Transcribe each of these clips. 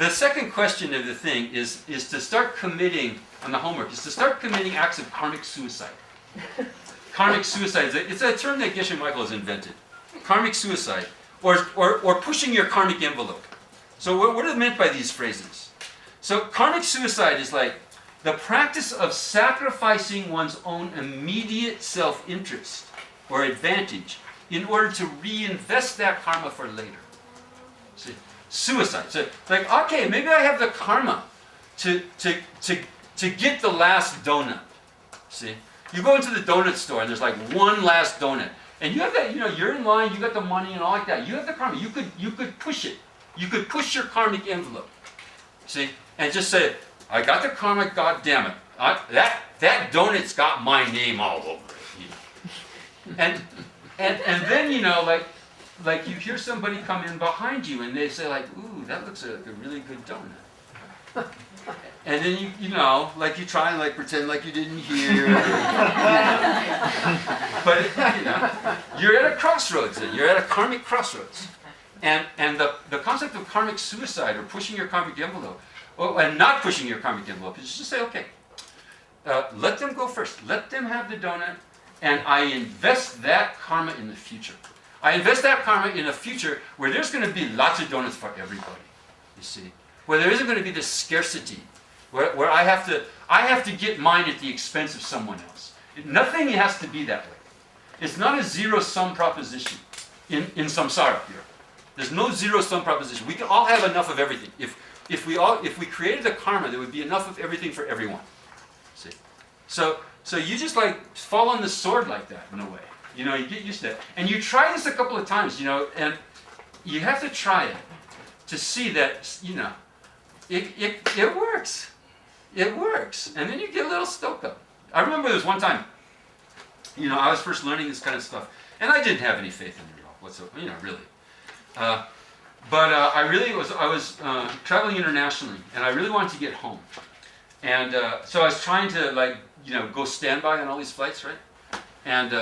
the second question of the thing is to start committing, on the homework, is to start committing acts of karmic suicide. Karmic suicide, it's a term that Geshe Michael has invented. Karmic suicide, or pushing your karmic envelope. So what are meant by these phrases? So karmic suicide is like the practice of sacrificing one's own immediate self-interest or advantage in order to reinvest that karma for later. See? Suicide. So like, okay, maybe I have the karma to get the last donut. See? You go into the donut store and there's like one last donut. And you have that, you're in line, you got the money and all like that. You have the karma. You could push it. You could push your karmic envelope. See? And just say, I got the karma, God damn it. That donut's got my name all over it. And then, like you hear somebody come in behind you and they say like, ooh, that looks like a really good donut. And then you try and like pretend like you didn't hear. But you're at a crossroads then. You're at a karmic crossroads. And the concept of karmic suicide or pushing your karmic envelope, and not pushing your karmic envelope, is just say, okay, let them go first. Let them have the donut, and I invest that karma in the future. I invest that karma in a future where there's going to be lots of donuts for everybody, you see. Where there isn't going to be this scarcity, where I have to get mine at the expense of someone else. Nothing has to be that way. It's not a zero-sum proposition in samsara here. There's no zero-sum proposition. We can all have enough of everything. If we created a karma, there would be enough of everything for everyone. See? So you just like fall on the sword like that in a way. You get used to it. And you try this a couple of times, and you have to try it to see that, it works. It works. And then you get a little stoked up. I remember there was one time, I was first learning this kind of stuff, and I didn't have any faith in it all whatsoever, really. But I was traveling internationally, and I really wanted to get home. And so I was trying to go standby on all these flights, right? And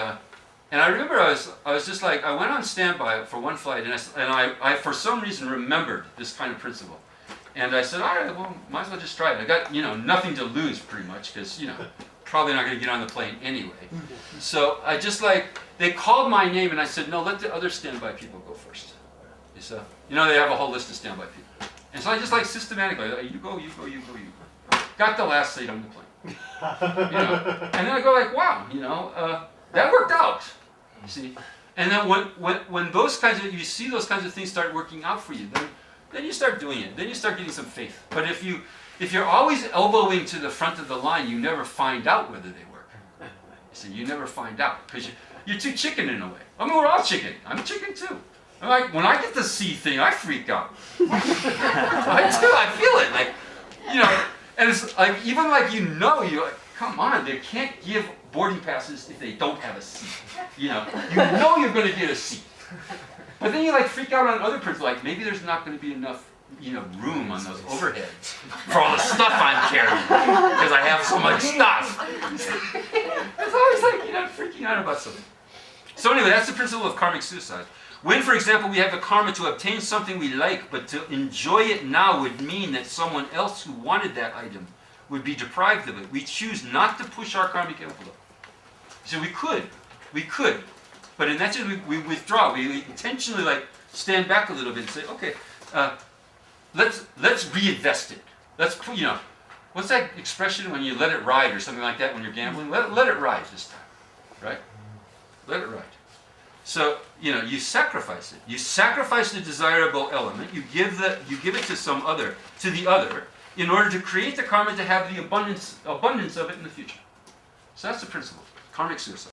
I remember I was just like, I went on standby for one flight, and I for some reason remembered this kind of principle. And I said, all right, well, might as well just try it. I got, nothing to lose pretty much, because, probably not going to get on the plane anyway. So I just they called my name, and I said, no, let the other standby people go first. So, they have a whole list of standby people. And so I just systematically, you go. Got the last seat on the plane. And then I go wow, that worked out. You see? And then when those kinds of, you see those kinds of things start working out for you, then you start doing it. Then you start getting some faith. But if you're always elbowing to the front of the line, you never find out whether they work. You see, you never find out because you're too chicken in a way. I mean, we're all chicken. I'm chicken too. I'm like, when I get the C thing, I freak out. I feel it. And it's like, even you're like, come on, they can't give boarding passes if they don't have a seat. You're going to get a seat. But then you freak out on other principles, maybe there's not going to be enough, room on those overheads for all the stuff I'm carrying because I have so much stuff. It's always freaking out about something. So anyway, that's the principle of karmic suicide. When, for example, we have the karma to obtain something we like, but to enjoy it now would mean that someone else who wanted that item would be deprived of it. We choose not to push our karmic envelope. So we could, but in that case we withdraw. We intentionally stand back a little bit and say, okay, let's reinvest it. Let's put, what's that expression when you let it ride or something like that when you're gambling? Let it ride this time, right? Let it ride. So you sacrifice it. You sacrifice the desirable element. You give it to the other, in order to create the karma to have the abundance of it in the future. So that's the principle. Karmic suicide.